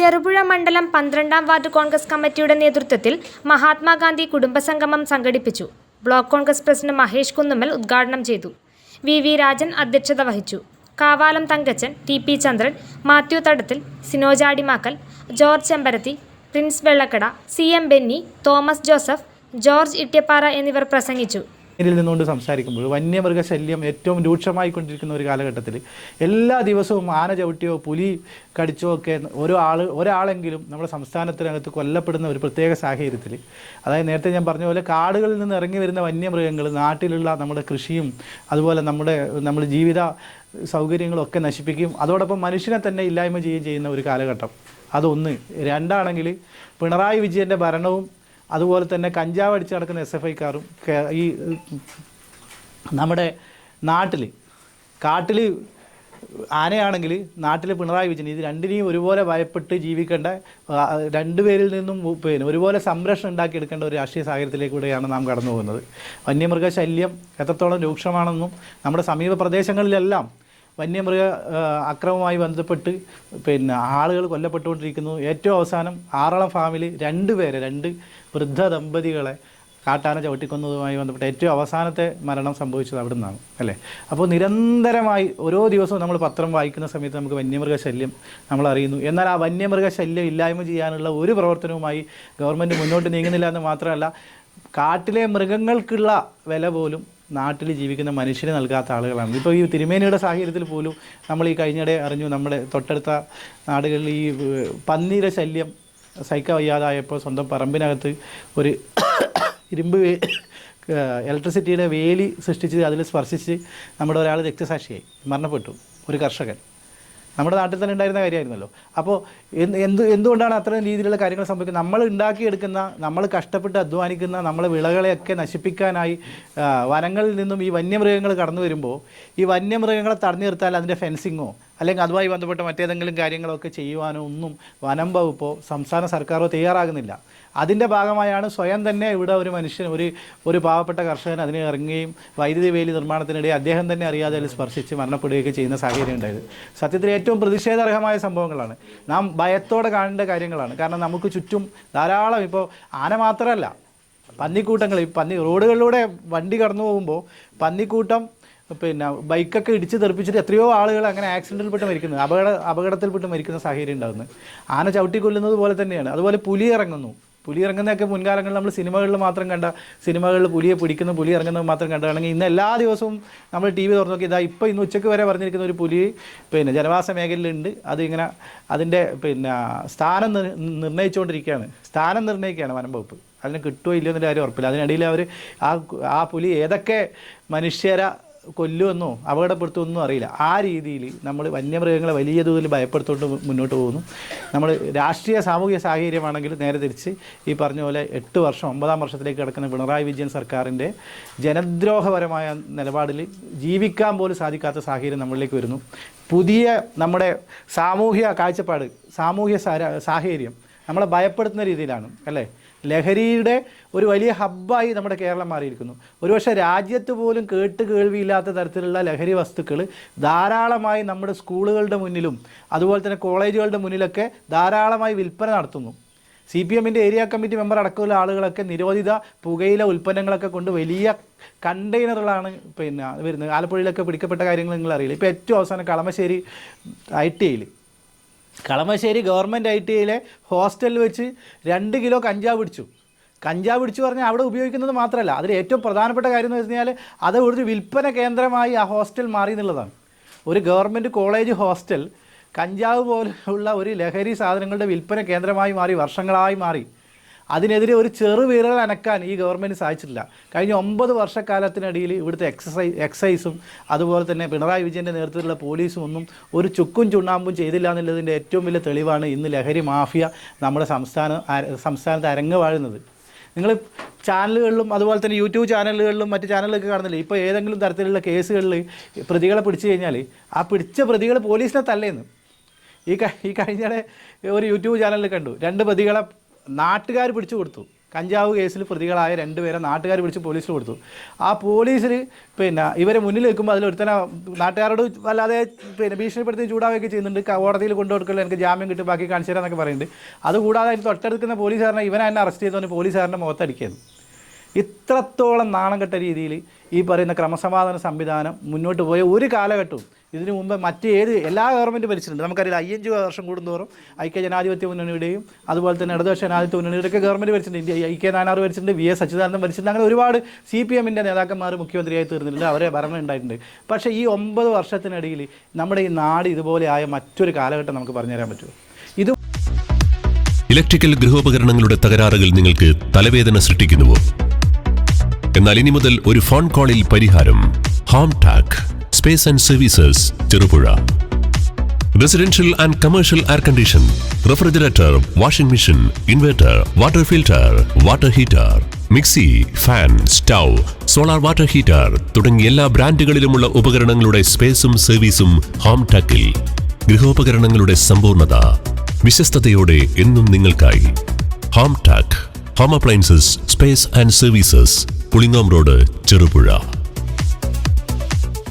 ചെറുപുഴ മണ്ഡലം 12-ാം വാർഡ് കോൺഗ്രസ് കമ്മിറ്റിയുടെ നേതൃത്വത്തിൽ മഹാത്മാഗാന്ധി കുടുംബസംഗമം സംഘടിപ്പിച്ചു. ബ്ലോക്ക് കോൺഗ്രസ് പ്രസിഡന്റ് മഹേഷ് കുന്നുമ്മൽ ഉദ്ഘാടനം ചെയ്തു. വി രാജൻ അധ്യക്ഷത വഹിച്ചു. കാവാലം തങ്കച്ചൻ, ടി ചന്ദ്രൻ, മാത്യു തടത്തിൽ, സിനോജ് ആടിമാക്കൽ, ജോർജ് ചെമ്പരത്തി, Prince Vellakkada, CM Benny, Thomas Joseph, George Ittiyappara എന്നിവർ പ്രസംഗിച്ചു. ിൽ നിന്നുകൊണ്ട് സംസാരിക്കുമ്പോൾ വന്യമൃഗശല്യം ഏറ്റവും രൂക്ഷമായിക്കൊണ്ടിരിക്കുന്ന ഒരു കാലഘട്ടത്തിൽ എല്ലാ ദിവസവും ആന ചവിട്ടിയോ പുലി കടിച്ചോ ഒക്കെ ഒരാളെങ്കിലും നമ്മുടെ സംസ്ഥാനത്തിനകത്ത് കൊല്ലപ്പെടുന്ന ഒരു പ്രത്യേക സാഹചര്യത്തിൽ, അതായത് നേരത്തെ ഞാൻ പറഞ്ഞ പോലെ കാടുകളിൽ നിന്ന് ഇറങ്ങി വരുന്ന വന്യമൃഗങ്ങൾ നാട്ടിലുള്ള നമ്മുടെ കൃഷിയും അതുപോലെ നമ്മുടെ ജീവിത സൗകര്യങ്ങളൊക്കെ നശിപ്പിക്കും. അതോടൊപ്പം മനുഷ്യനെ തന്നെ ഇല്ലായ്മ ചെയ്യുന്ന ഒരു കാലഘട്ടം. അതൊന്ന്. രണ്ടാണെങ്കിൽ പിണറായി വിജയൻ്റെ ഭരണവും അതുപോലെ തന്നെ കഞ്ചാവ് അടിച്ച് നടക്കുന്ന SFIക്കാരും ഈ നമ്മുടെ കാട്ടിൽ ആനയാണെങ്കിൽ നാട്ടിൽ പിണറായി വിജയൻ, ഇത് രണ്ടിനെയും ഒരുപോലെ ഭയപ്പെട്ട് ജീവിക്കേണ്ട, രണ്ടുപേരിൽ നിന്നും ഒരുപോലെ സംരക്ഷണം ഉണ്ടാക്കിയെടുക്കേണ്ട ഒരു രാഷ്ട്രീയ സാഹചര്യത്തിലേക്കൂടെയാണ് നാം കടന്നു പോകുന്നത്. വന്യമൃഗശല്യം എത്രത്തോളം രൂക്ഷമാണെന്നും നമ്മുടെ സമീപ പ്രദേശങ്ങളിലെല്ലാം വന്യമൃഗ അക്രമവുമായി ബന്ധപ്പെട്ട് ആളുകൾ കൊല്ലപ്പെട്ടുകൊണ്ടിരിക്കുന്നു. ഏറ്റവും അവസാനം ആറളം ഫാമിൽ രണ്ട് വൃദ്ധ ദമ്പതികളെ കാട്ടാന ചവിട്ടിക്കൊന്നതുമായി ബന്ധപ്പെട്ട് ഏറ്റവും അവസാനത്തെ മരണം സംഭവിച്ചത് അവിടെ നിന്നാണ്, അല്ലേ? അപ്പോൾ നിരന്തരമായി ഓരോ ദിവസവും നമ്മൾ പത്രം വായിക്കുന്ന സമയത്ത് നമുക്ക് വന്യമൃഗശല്യം നമ്മൾ അറിയുന്നു. എന്നാൽ ആ വന്യമൃഗശല്യം ഇല്ലായ്മ ചെയ്യാനുള്ള ഒരു പ്രവർത്തനവുമായി ഗവൺമെൻറ് മുന്നോട്ട് നീങ്ങുന്നില്ല എന്ന് മാത്രമല്ല, കാട്ടിലെ മൃഗങ്ങൾക്കുള്ള വില പോലും നാട്ടിൽ ജീവിക്കുന്ന മനുഷ്യന് നൽകാത്ത ആളുകളാണ്. ഇപ്പോൾ ഈ തിരുമേനിയുടെ സാഹചര്യത്തിൽ പോലും നമ്മൾ ഈ കഴിഞ്ഞിടെ അറിഞ്ഞു, നമ്മുടെ തൊട്ടടുത്ത നാടുകളിൽ ഈ പന്നിയുടെ ശല്യം സഹിക്കാൻ വയ്യാതായപ്പോൾ സ്വന്തം പറമ്പിനകത്ത് ഒരു ഇരുമ്പ് ഇലക്ട്രിസിറ്റിയുടെ വേലി സൃഷ്ടിച്ച് അതിൽ സ്പർശിച്ച് നമ്മുടെ ഒരാൾ രക്തസാക്ഷിയായി മരണപ്പെട്ടു, ഒരു കർഷകൻ. നമ്മുടെ നാട്ടിൽ തന്നെ ഉണ്ടായിരുന്ന കാര്യമായിരുന്നല്ലോ. അപ്പോൾ എന്തുകൊണ്ടാണ് അത്തരം രീതിയിലുള്ള കാര്യങ്ങൾ സംഭവിക്കുന്നത്? നമ്മൾ ഉണ്ടാക്കിയെടുക്കുന്ന, നമ്മൾ കഷ്ടപ്പെട്ട് അധ്വാനിക്കുന്ന നമ്മളെ വിളകളെയൊക്കെ നശിപ്പിക്കാനായി വനങ്ങളിൽ നിന്നും ഈ വന്യമൃഗങ്ങൾ കടന്നു വരുമ്പോൾ ഈ വന്യമൃഗങ്ങളെ തടഞ്ഞു നിർത്താൻ അതിൻ്റെ ഫെൻസിങ്ങോ അല്ലെങ്കിൽ അതുമായി ബന്ധപ്പെട്ട മറ്റേതെങ്കിലും കാര്യങ്ങളൊക്കെ ചെയ്യുവാനോ ഒന്നും വനം വകുപ്പോ സംസ്ഥാന സർക്കാരോ തയ്യാറാകുന്നില്ല. അതിൻ്റെ ഭാഗമായാണ് സ്വയം തന്നെ ഇവിടെ ഒരു മനുഷ്യൻ, ഒരു പാവപ്പെട്ട കർഷകൻ അതിന് ഇറങ്ങുകയും വൈദ്യുതി വേലി നിർമ്മാണത്തിനിടെ അദ്ദേഹം തന്നെ അറിയാതെ അതിൽ സ്പർശിച്ച് മരണപ്പെടുകയൊക്കെ ചെയ്യുന്ന സാഹചര്യം ഉണ്ടായത്. സത്യത്തിൽ ഏറ്റവും പ്രതിഷേധാർഹമായ സംഭവങ്ങളാണ്, നാം ഭയത്തോടെ കാണേണ്ട കാര്യങ്ങളാണ്. കാരണം നമുക്ക് ചുറ്റും ധാരാളം, ഇപ്പോൾ ആന മാത്രമല്ല പന്നിക്കൂട്ടങ്ങൾ, റോഡുകളിലൂടെ വണ്ടി കടന്നു പോകുമ്പോൾ പന്നിക്കൂട്ടം ബൈക്കൊക്കെ ഇടിച്ച് തെറിപ്പിച്ചിട്ട് എത്രയോ ആളുകൾ അങ്ങനെ ആക്സിഡൻറ്റിൽപ്പെട്ട് മരിക്കുന്നത്, അപകടത്തിൽപ്പെട്ട് മരിക്കുന്ന സാഹചര്യം ഉണ്ടാകുന്നത് ആന ചവിട്ടിക്കൊല്ലുന്നത് പോലെ തന്നെയാണ്. അതുപോലെ പുലി ഇറങ്ങുന്നതൊക്കെ മുൻകാലങ്ങളിൽ നമ്മൾ സിനിമകളിൽ മാത്രം സിനിമകളിൽ പുലിയെ പിടിക്കുന്ന, പുലി ഇറങ്ങുന്നത് മാത്രം കണ്ടതാണെങ്കിൽ ഇന്ന് എല്ലാ ദിവസവും നമ്മൾ TV തുറന്നു നോക്കി ഇന്ന് ഉച്ചയ്ക്ക് വരെ പറഞ്ഞിരിക്കുന്ന ഒരു പുലി ജനവാസ മേഖലയിലുണ്ട്. അതിങ്ങനെ അതിൻ്റെ സ്ഥാനം നിർണ്ണയിക്കുകയാണ് വനം വകുപ്പ്. അതിന് കിട്ടുമോ ഇല്ലയോ എന്നൊരു കാര്യം ഉറപ്പില്ല. അതിനിടയിൽ അവർ ആ പുലി ഏതൊക്കെ മനുഷ്യരെ കൊല്ലുമെന്നോ അപകടപ്പെടുത്തുമെന്നോ അറിയില്ല. ആ രീതിയിൽ നമ്മൾ വന്യമൃഗങ്ങളെ വലിയ തോതിൽ ഭയപ്പെടുത്തുകൊണ്ട് മുന്നോട്ട് പോകുന്നു. നമ്മൾ രാഷ്ട്രീയ സാമൂഹിക സാഹചര്യമാണെങ്കിൽ നേരെ തിരിച്ച് ഈ പറഞ്ഞ പോലെ 8 വർഷം 9-ാം വർഷത്തിലേക്ക് കിടക്കുന്ന പിണറായി വിജയൻ സർക്കാരിൻ്റെ ജനദ്രോഹപരമായ നിലപാടിൽ ജീവിക്കാൻ പോലും സാധിക്കാത്ത സാഹചര്യം നമ്മളിലേക്ക് വരുന്നു. പുതിയ നമ്മുടെ സാമൂഹ്യ കാഴ്ചപ്പാട്, സാമൂഹ്യ സാഹചര്യം നമ്മളെ ഭയപ്പെടുത്തുന്ന രീതിയിലാണ്, അല്ലേ? ലഹരിയുടെ ഒരു വലിയ ഹബ്ബായി നമ്മുടെ കേരളം മാറിയിരിക്കുന്നു. ഒരുപക്ഷെ രാജ്യത്ത് പോലും കേൾവിയില്ലാത്ത തരത്തിലുള്ള ലഹരി വസ്തുക്കൾ ധാരാളമായി നമ്മുടെ സ്കൂളുകളുടെ മുന്നിലും അതുപോലെ തന്നെ കോളേജുകളുടെ മുന്നിലൊക്കെ ധാരാളമായി വിൽപ്പന നടത്തുന്നു. CPMൻ്റെ ഏരിയ കമ്മിറ്റി മെമ്പർ അടക്കമുള്ള ആളുകളൊക്കെ നിരോധിത പുകയില ഉൽപ്പന്നങ്ങളൊക്കെ കൊണ്ട് വലിയ കണ്ടെയ്നറുകളാണ് വരുന്നത്. ആലപ്പുഴയിലൊക്കെ പിടിക്കപ്പെട്ട കാര്യങ്ങൾ നിങ്ങൾ അറിയില്ല. ഇപ്പോൾ ഏറ്റവും അവസാനം കളമശ്ശേരി ഗവൺമെൻറ് ITIയിലെ ഹോസ്റ്റലിൽ വെച്ച് 2 കിലോ കഞ്ചാവ് പിടിച്ചു പറഞ്ഞാൽ അവിടെ ഉപയോഗിക്കുന്നത് മാത്രമല്ല, അതിൽ ഏറ്റവും പ്രധാനപ്പെട്ട കാര്യം എന്ന് വെച്ച് കഴിഞ്ഞാൽ അത് ഒരു വിൽപ്പന കേന്ദ്രമായി ആ ഹോസ്റ്റൽ മാറി എന്നുള്ളതാണ്. ഒരു ഗവൺമെൻറ് കോളേജ് ഹോസ്റ്റൽ കഞ്ചാവ് പോലുള്ള ഒരു ലഹരി സാധനങ്ങളുടെ വിൽപ്പന കേന്ദ്രമായി വർഷങ്ങളായി മാറി. അതിനെതിരെ ഒരു ചെറുവിരൽ അനക്കാൻ ഈ ഗവൺമെൻറ് സാധിച്ചിട്ടില്ല. കഴിഞ്ഞ 9 വർഷക്കാലത്തിനിടയിൽ ഇവിടുത്തെ എക്സൈസും അതുപോലെ തന്നെ പിണറായി വിജയൻ്റെ നേതൃത്വത്തിലുള്ള പോലീസും ഒന്നും ഒരു ചുക്കും ചുണ്ണാമ്പും ചെയ്തില്ല എന്നുള്ളതിൻ്റെ ഏറ്റവും വലിയ തെളിവാണ് ഇന്ന് ലഹരി മാഫിയ നമ്മുടെ സംസ്ഥാനത്ത് അരങ്ങുവാഴുന്നത്. നിങ്ങൾ ചാനലുകളിലും അതുപോലെ തന്നെ YouTube ചാനലുകളിലും മറ്റ് ചാനലുകളൊക്കെ കാണുന്നില്ലേ, ഇപ്പോൾ ഏതെങ്കിലും തരത്തിലുള്ള കേസുകളിൽ പ്രതികളെ പിടിച്ചു കഴിഞ്ഞാൽ ആ പിടിച്ച പ്രതികൾ പോലീസിനെ തല്ലേന്ന്. ഈ കഴിഞ്ഞിടെ ഒരു YouTube ചാനലിൽ കണ്ടു, 2 പ്രതികളെ നാട്ടുകാർ പിടിച്ചു കൊടുത്തു. കഞ്ചാവ് കേസിൽ പ്രതികളായ 2 പേരെ നാട്ടുകാർ വിളിച്ച് പോലീസിൽ കൊടുത്തു. ആ പോലീസിൽ പിന്നെ ഇവരെ മുന്നിൽ വെക്കുമ്പോൾ അതിലൊരുത്തനെ നാട്ടുകാരോട് വല്ലാതെ പിന്നെ ഭീഷണിപ്പെടുത്തി ചൂടാവുകയൊക്കെ ചെയ്യുന്നുണ്ട്. കോടതിയിൽ കൊണ്ടുകൊടുക്കൽ എനിക്ക് ജാമ്യം കിട്ടും, ബാക്കി കാണിച്ചു തരാമെന്നൊക്കെ പറയുന്നുണ്ട്. അതുകൂടാതെ അതിന് തൊട്ടടുക്കുന്ന പോലീസുകാരനെ ഇവനെ എന്നെ അറസ്റ്റ് ചെയ്തോന്ന് പോലീസുകാരൻ്റെ മുഖത്തടിക്കുന്നു. ഇത്രത്തോളം നാണം കെട്ട രീതിയിൽ ഈ പറയുന്ന ക്രമസമാധാന സംവിധാനം മുന്നോട്ട് പോയ ഒരു കാലഘട്ടവും ഇതിനു മുമ്പ് എല്ലാ ഗവൺമെൻറ് ഭരിച്ചിട്ടുണ്ട്. നമുക്കറിയില്ല 5 വർഷം കൂടുന്തോറും ഐക്യജനാധിപത്യ മുന്നണിയുടെയും അതുപോലെ തന്നെ ഇടതുപക്ഷ ജനാധിപത്യ മുന്നണിയുടെയൊക്കെ ഗവൺമെൻറ് ഭരിച്ചിട്ടുണ്ട്. IK-നായനാർ ഭരിച്ചിട്ടുണ്ട്, VS അച്യുതാനന്ദൻ ഭരിച്ചിട്ടുണ്ട്. അങ്ങനെ ഒരുപാട് CPM-ൻ്റെ നേതാക്കന്മാർ മുഖ്യമന്ത്രിയായി തീർന്നിട്ടുണ്ട്, അവരെ ഭരണം ഉണ്ടായിട്ടുണ്ട്. പക്ഷേ ഈ 9 വർഷത്തിനിടയിൽ നമ്മുടെ ഈ നാട് ഇതുപോലെ ആയ മറ്റൊരു കാലഘട്ടം നമുക്ക് പറഞ്ഞുതരാൻ പറ്റുമോ? ഇത് ഇലക്ട്രിക്കൽ ഗൃഹോപകരണങ്ങളുടെ തകരാറുകൾ നിങ്ങൾക്ക് തലവേദന സൃഷ്ടിക്കുന്നുവോ? എന്നാൽ ഇനി മുതൽ ഒരു ഫോൺ കോളിൽ പരിഹാരം. Home Tak space and services, Cherupuzha. Residential and commercial air condition, refrigerator, washing machine, inverter, water filter, water heater, mixie, fan, stove, solar water heater തുടങ്ങിയ എല്ലാ ബ്രാൻഡുകളിലുമുള്ള ഉപകരണങ്ങളുടെ സ്പേസും സർവീസും ഹോം ടാക്കിൽ. ഗൃഹോപകരണങ്ങളുടെ സമ്പൂർണ്ണത വിശ്വസ്തയോടെ എന്നും നിങ്ങൾക്കായി. Home Tak home appliances, space and services, Pulingome road, Cherupuzha.